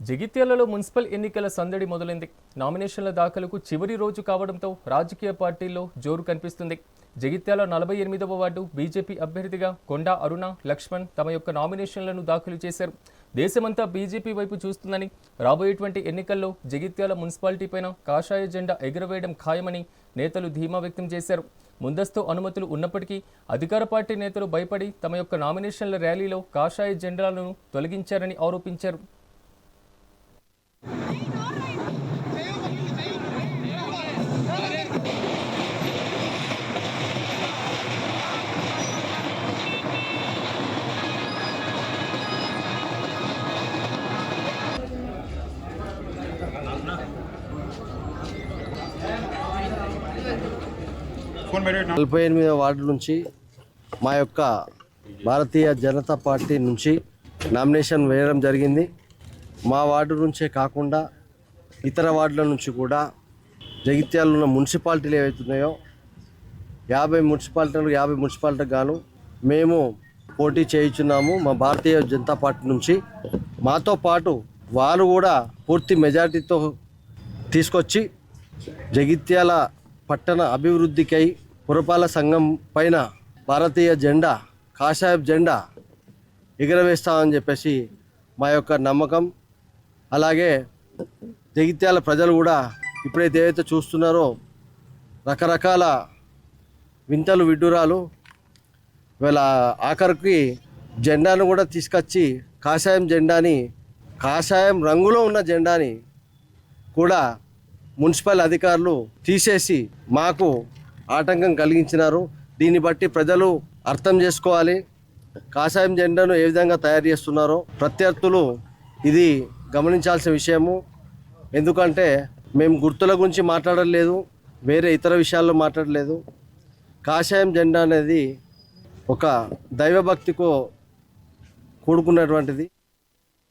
జగిత్యాలలో మున్సిపల్ ఎన్నికల సందడి మొదలైంది. నామినేషన్ల దాఖలకు చివరి రోజు కావడంతో రాజకీయ పార్టీల్లో జోరు కనిపిస్తుంది. జగిత్యాల 48వ వార్డు బీజేపీ అభ్యర్థిగా కొండా అరుణ, లక్ష్మణ్ తమ యొక్క నామినేషన్లను దాఖలు చేశారు. దేశమంతా బీజేపీ వైపు చూస్తుందని, రాబోయేటువంటి ఎన్నికల్లో జగిత్యాల మున్సిపాలిటీ పైన కాషాయ జెండా ఎగురవేయడం ఖాయమని నేతలు ధీమా వ్యక్తం చేశారు. ముందస్తు అనుమతులు ఉన్నప్పటికీ అధికార పార్టీ నేతలు భయపడి తమ యొక్క నామినేషన్ల ర్యాలీలో కాషాయ జెండాలను తొలగించారని ఆరోపించారు. నలభై 48వ వార్డు నుంచి మా యొక్క భారతీయ జనతా పార్టీ నుంచి నామినేషన్ వేయడం జరిగింది. మా వార్డు నుంచే కాకుండా ఇతర వార్డుల నుంచి కూడా జగిత్యాలలో ఉన్న మున్సిపాలిటీలు ఏవైతున్నాయో 50 మున్సిపాలిటీలకు గాను మేము పోటీ చేయించున్నాము. మా భారతీయ జనతా పార్టీ నుంచి మాతో పాటు వారు కూడా పూర్తి మెజార్టీతో తీసుకొచ్చి జగిత్యాల పట్టణ అభివృద్ధికై పురపాలక సంఘం పైన భారతీయ జెండా, కాషాయపు జెండా ఎగురవేస్తామని చెప్పేసి మా యొక్క నమ్మకం. అలాగే జగిత్యాల ప్రజలు కూడా ఇప్పుడైతే ఏవైతే చూస్తున్నారో రకరకాల వింతలు విడ్డూరాలు, వీళ్ళ ఆఖరికి జెండాను కూడా తీసుకొచ్చి కాషాయం రంగులో ఉన్న జెండాని కూడా మున్సిపల్ అధికారులు తీసేసి మాకు ఆటంకం కలిగించినారు. దీన్ని బట్టి ప్రజలు అర్థం చేసుకోవాలి కాషాయం జెండాను ఏ విధంగా తయారు చేస్తున్నారో. ప్రత్యర్థులు ఇది గమనించాల్సిన విషయము. ఎందుకంటే మేము గుర్తుల గురించి మాట్లాడలేదు, వేరే ఇతర విషయాల్లో మాట్లాడలేదు. కాషాయం జెండా అనేది ఒక దైవభక్తితో కూడుకున్నటువంటిది.